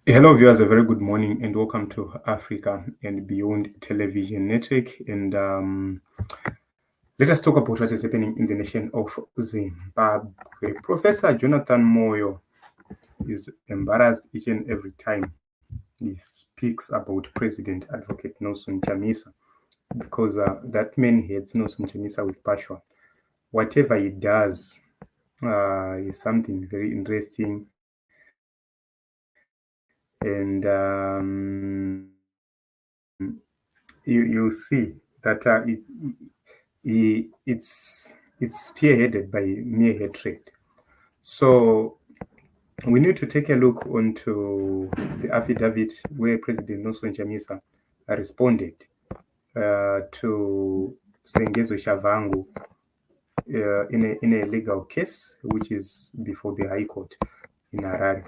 Hello, viewers. A very good morning, and welcome to Africa and Beyond Television Network. And let us talk about what is happening in the nation of Zimbabwe. Professor Jonathan Moyo is embarrassed each and every time he speaks about President Advocate Nelson Chamisa, because that man hates Nelson Chamisa with passion. Whatever he does is something very interesting, and you see that it's spearheaded by mere hatred. So we need to take a look onto the affidavit where President Nelson Chamisa responded to Tshabangu in a legal case which is before the High Court in Harare.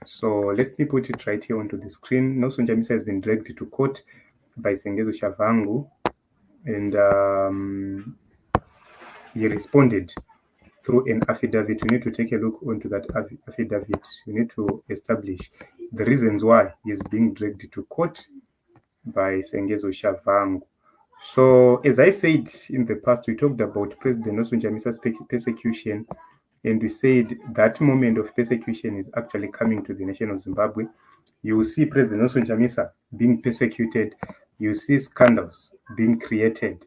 So let me put it right here onto the screen. Nelson Chamisa has been dragged to court by Tshabangu, and he responded through an affidavit. You need to take a look onto that affidavit. You need to establish the reasons why he is being dragged to court by Tshabangu. So, as I said in the past, we talked about President Nelson Chamisa's persecution, and we said that moment of persecution is actually coming to the nation of Zimbabwe. You will see President Nelson Chamisa being persecuted. You see scandals being created,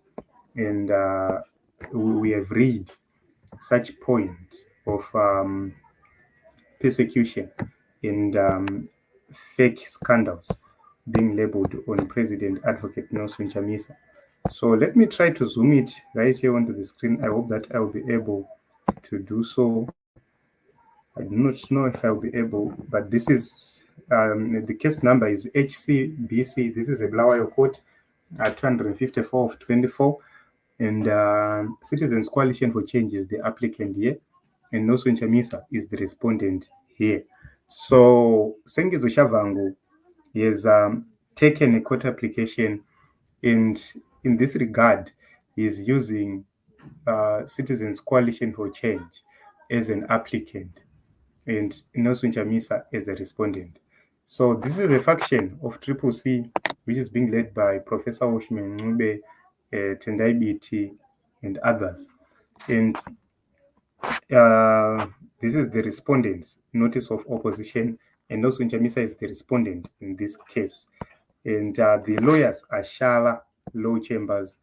and we have reached such point of persecution and fake scandals being labeled on President Advocate Nelson Chamisa. So let me try to zoom it right here onto the screen. I hope that I'll be able to do so. I do not know if I'll be able, but this is the case number is HCBC. This is a Bulawayo court, 254 of 24. And Citizens Coalition for Change is the applicant here, and Nelson Chamisa is the respondent here. So Tshabangu has taken a court application, and in this regard, he is using Citizens Coalition for Change as an applicant and Nelson Chamisa as a respondent. So this is a faction of Triple C, which is being led by Professor Oshman Ncube, Tendai BT, and others. And this is the respondent's notice of opposition, and Nelson Chamisa is the respondent in this case. And the lawyers are Shala Law Chambers,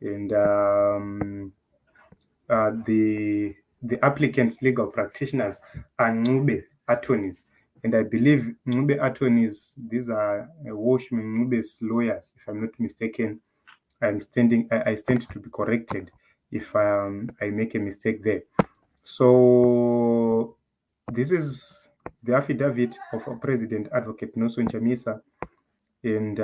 and the applicant's legal practitioners are Ncube attorneys. And I believe Ncube attorneys, these are Washman Ncube's lawyers, if I'm not mistaken. I stand to be corrected if I make a mistake there. So this is the affidavit of President Advocate Nelson Chamisa, and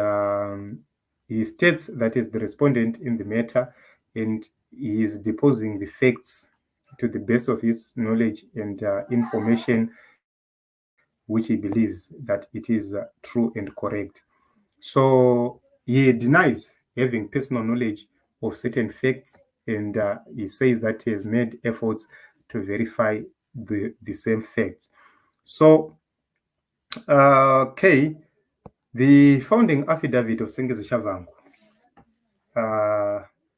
he states that is the respondent in the matter, and he is deposing the facts to the best of his knowledge and information, which he believes that it is true and correct. So he denies having personal knowledge of certain facts, and he says that he has made efforts to verify the same facts. So, the founding affidavit of Tshabangu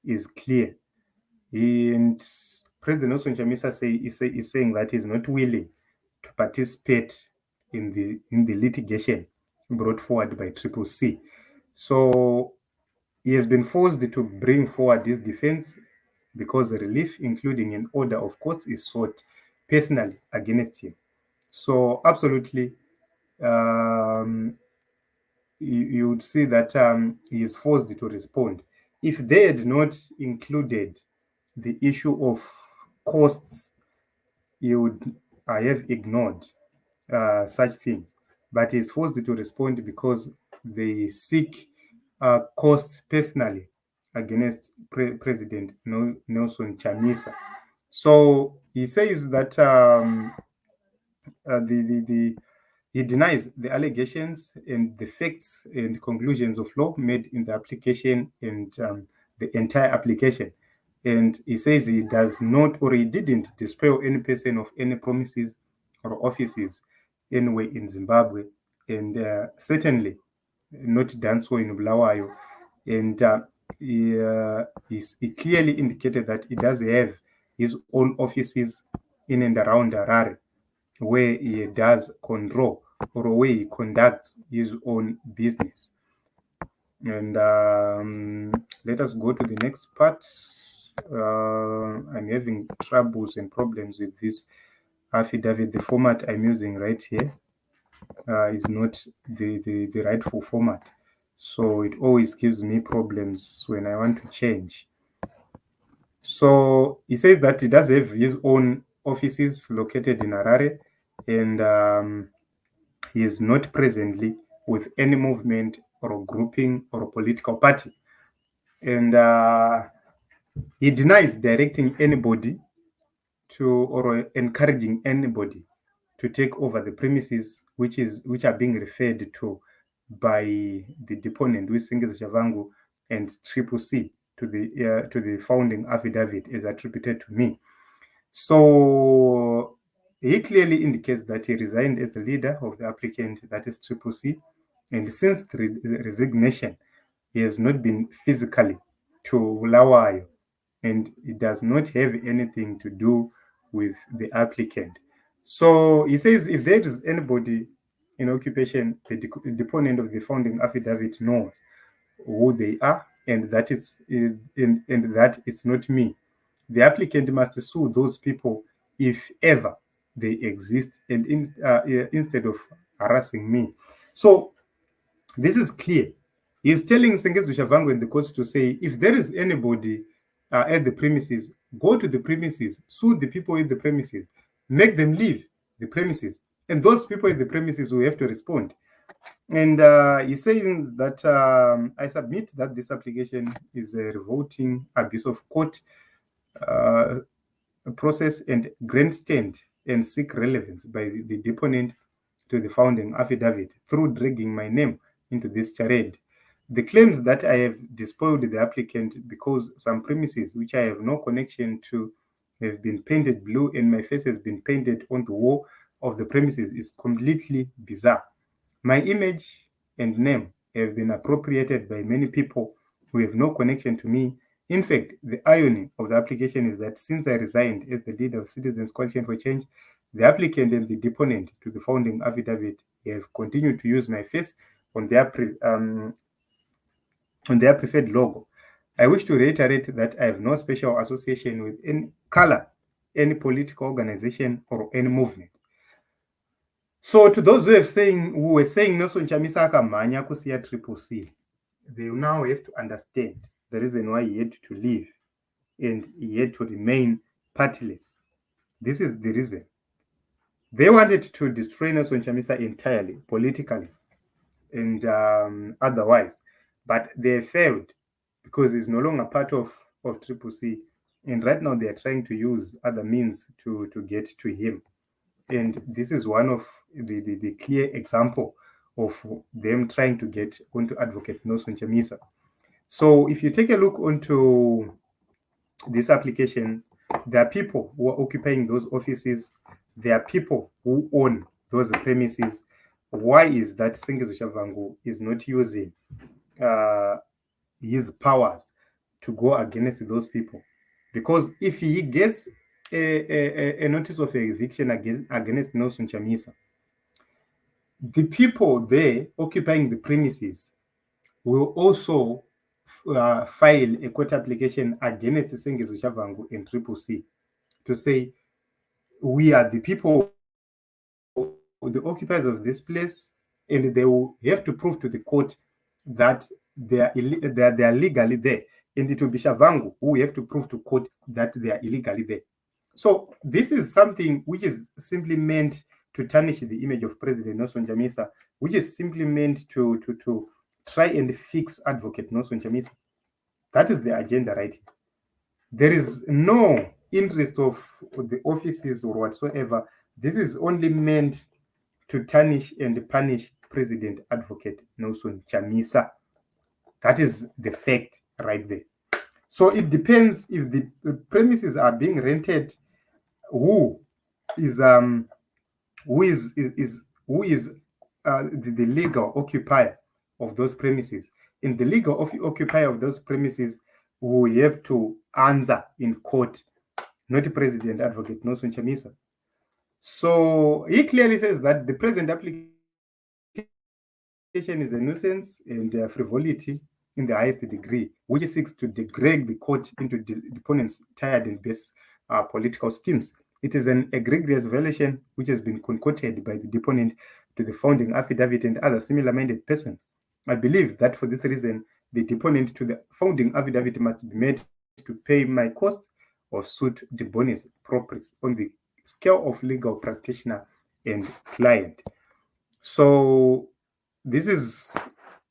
is clear, and President Nelson Chamisa is saying that he's not willing to participate in the litigation brought forward by Triple C. So he has been forced to bring forward this defense because the relief, including an order of course, is sought personally against him. So absolutely, you would see that he is forced to respond. If they had not included the issue of costs, he would have ignored such things. But he is forced to respond because they seek costs personally against President Nelson Chamisa. So he says that he denies the allegations and the facts and conclusions of law made in the application and the entire application. And he says he does not, or he didn't dispel any person of any promises or offices anywhere in Zimbabwe and certainly not done so in Bulawayo. And he clearly indicated that he does have his own offices in and around Harare, where he does control or where he conducts his own business. And let us go to the next part. I'm having troubles and problems with this affidavit. The format I'm using right here is not the rightful format. So it always gives me problems when I want to change. So he says that he does have his own offices located in Harare, and he is not presently with any movement or grouping or political party. And he denies directing anybody to or encouraging anybody to take over the premises which are being referred to by the deponent, who is Tshabangu, and Triple C to the founding affidavit is attributed to me. So he clearly indicates that he resigned as the leader of the applicant, that is Triple C, and since the resignation, he has not been physically to Bulawayo, and it does not have anything to do with the applicant. So he says if there is anybody in occupation, the deponent of the founding affidavit knows who they are, and that it's not me. The applicant must sue those people if ever they exist, and instead of harassing me. So this is clear. He's telling Tshabangu and the courts to say, if there is anybody at the premises, go to the premises, sue the people in the premises, make them leave the premises, and those people in the premises will have to respond. And he says that I submit that this application is a revolting abuse of court process and grandstand and seek relevance by the deponent to the founding affidavit through dragging my name into this charade. The claims that I have despoiled the applicant because some premises which I have no connection to have been painted blue and my face has been painted on the wall of the premises is completely bizarre. My image and name have been appropriated by many people who have no connection to me. In fact, the irony of the application is that since I resigned as the leader of Citizens Coalition for Change, the applicant and the deponent to the founding affidavit have continued to use my face on their preferred logo. I wish to reiterate that I have no special association with any color, any political organization, or any movement. So to those who were saying Nelson Chamisa akamhanya kusiya Triple C, they now have to understand the reason why he had to leave and he had to remain partyless. This is the reason. They wanted to destroy Nelson Chamisa entirely, politically and otherwise, but they failed because he's no longer part of Triple C, and right now they are trying to use other means to get to him. And this is one of the clear example of them trying to get onto Advocate Nelson Chamisa. So if you take a look onto this application, there are people who are occupying those offices. There are people who own those premises. Why is that Tshabangu is not using his powers to go against those people? Because if he gets a notice of eviction against Nelson Chamisa, the people there occupying the premises will also file a court application against Tshabangu and Triple C to say, we are the people, the occupiers of this place, and they will have to prove to the court that they are legally there. And it will be Tshabangu who have to prove to court that they are illegally there. So this is something which is simply meant to tarnish the image of President Nelson Chamisa, which is simply meant to try and fix Advocate Nelson Chamisa. That is the agenda, right? There is no interest of the offices or whatsoever. This is only meant to tarnish and punish President Advocate Nelson Chamisa. That is the fact right there. So it depends if the premises are being rented, who is the legal occupier of those premises. And the legal occupier of those premises will have to answer in court, not President Advocate Nelson Chamisa. So he clearly says that the present application is a nuisance and a frivolity in the highest degree, which seeks to degrade the court into deponent's tired and base political schemes. It is an egregious violation which has been concocted by the deponent to the founding affidavit and other similar-minded persons. I believe that for this reason, the deponent to the founding affidavit must be made to pay my cost or suit the bonus proprius on the scale of legal practitioner and client. So this is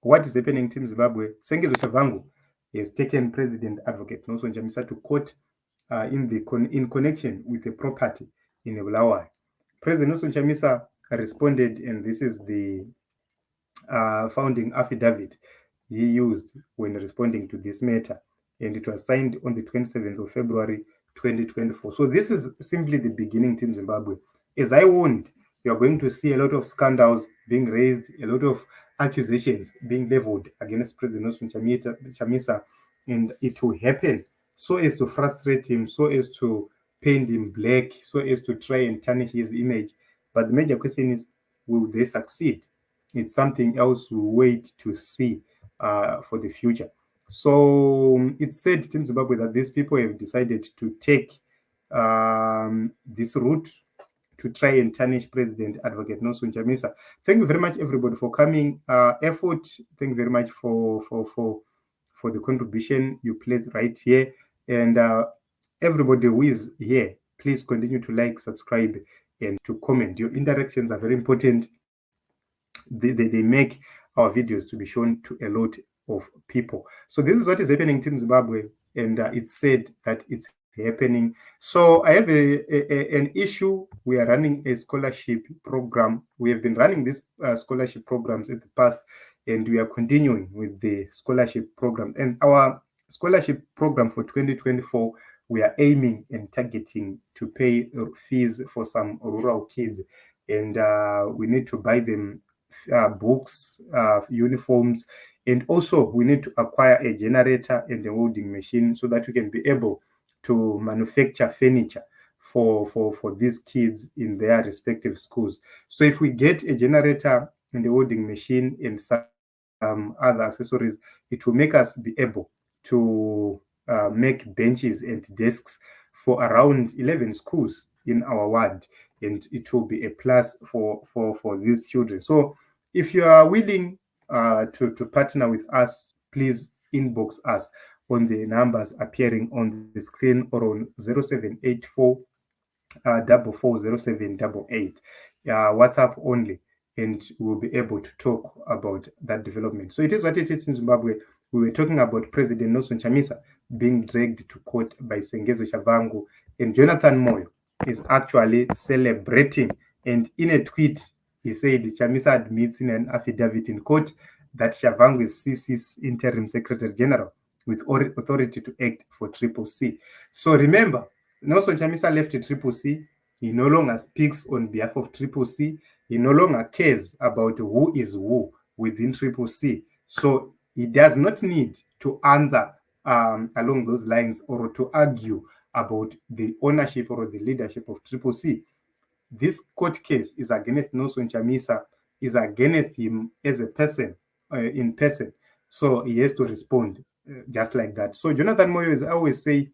what is happening in Zimbabwe. Sengezo Tshabangu has taken President Advocate Nelson Chamisa to court in connection with a property in Bulawayo. President Nelson Chamisa responded, and this is the founding affidavit he used when responding to this matter, and it was signed on the 27th of February 2024. So this is simply the beginning, Team Zimbabwe. As I warned, you are going to see a lot of scandals being raised, a lot of accusations being leveled against President Nelson Chamisa, and it will happen so as to frustrate him, so as to paint him black, so as to try and tarnish his image. But the major question is, will they succeed? It's something else we wait to see for the future. So it's said, Team Zimbabwe, that these people have decided to take this route to try and tarnish President Advocate Nelson Chamisa. Thank you very much, everybody, for coming. Effort. Thank you very much for the contribution you place right here. And everybody who is here, please continue to like, subscribe, and to comment. Your interactions are very important. They make our videos to be shown to a lot of people. So this is what is happening in Zimbabwe, and it's said that it's happening. So I have an issue. We are running a scholarship program. We have been running these scholarship programs in the past, and we are continuing with the scholarship program. And our scholarship program for 2024, we are aiming and targeting to pay fees for some rural kids, and we need to buy them books, uniforms, and also we need to acquire a generator and a welding machine so that we can be able to manufacture furniture for these kids in their respective schools. So if we get a generator and a welding machine and some other accessories, it will make us be able to make benches and desks for around 11 schools in our ward, and it will be a plus for these children. So if you are willing to partner with us, please inbox us on the numbers appearing on the screen or on 0784 440788, WhatsApp only, and we'll be able to talk about that development. So it is what it is in Zimbabwe. We were talking about President Nelson Chamisa being dragged to court by Sengezo Tshabangu, and Jonathan Moyo is actually celebrating. And in a tweet, he said Chamisa admits in an affidavit in court that Tshabangu is CC's interim secretary general with authority to act for Triple C. So remember, Nelson Chamisa left Triple C. He no longer speaks on behalf of Triple C. He no longer cares about who is who within Triple C. So he does not need to answer along those lines or to argue about the ownership or the leadership of Triple C. This court case is against Nelson Chamisa, is against him as a person, in person. So he has to respond just like that. So Jonathan Moyo, as I always say,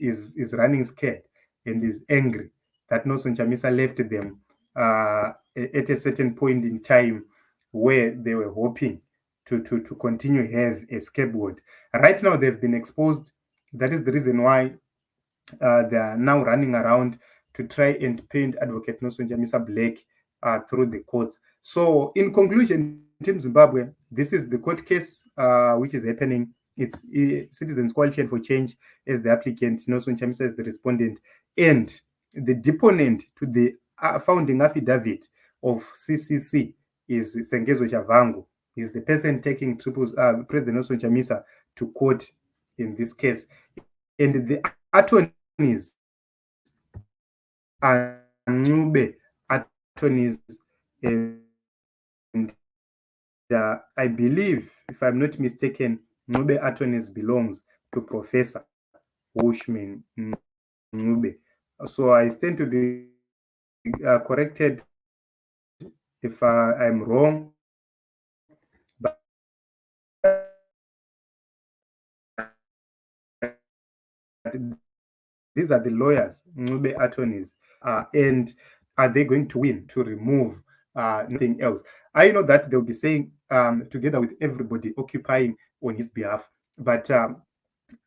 is running scared and is angry that Nelson Chamisa left them at a certain point in time where they were hoping to continue have a scapegoat. Right now, they've been exposed. That is the reason why they are now running around to try and paint Advocate Nelson Chamisa black through the courts. So in conclusion, Team Zimbabwe, this is the court case which is happening. It's Citizens Coalition for Change as the applicant, Nelson Chamisa as the respondent, and the deponent to the founding affidavit of CCC is Sengezo Tshabangu. He's the person taking President Nelson Chamisa to court in this case. And the attorneys are Ncube attorneys and I believe, if I'm not mistaken, Ncube attorneys belongs to Professor Bushman Ncube. So I stand to be corrected if I'm wrong, but these are the lawyers, Ncube attorneys, and are they going to win to remove nothing else? I know that they'll be saying, together with everybody occupying on his behalf, but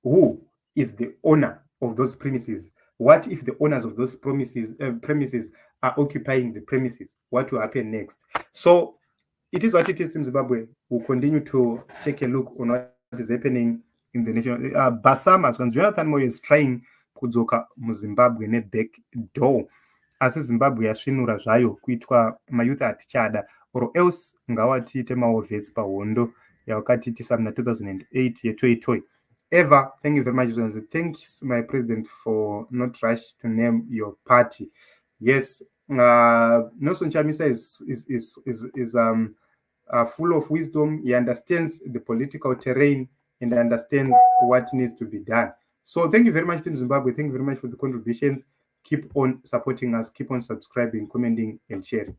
who is the owner of those premises? What if the owners of those premises are occupying the premises? What will happen next? So it is what it is in Zimbabwe. We'll continue to take a look on what is happening in the nation. Basama, Jonathan Moyo is trying kudzoka muZimbabwe neback door, asi Zimbabwe yasvinura zvayo kuitwa mayouth atichada, or else ngawatiite maovhesi pahondo yawakatiitisa muna 2008 yetoy toy. Eva, thank you very much. Thanks, my president, for not rush to name your party. Yes, Nelson Chamisa is full of wisdom. He understands the political terrain and understands what needs to be done. So thank you very much, Team Zimbabwe. Thank you very much for the contributions. Keep on supporting us. Keep on subscribing, commenting, and sharing.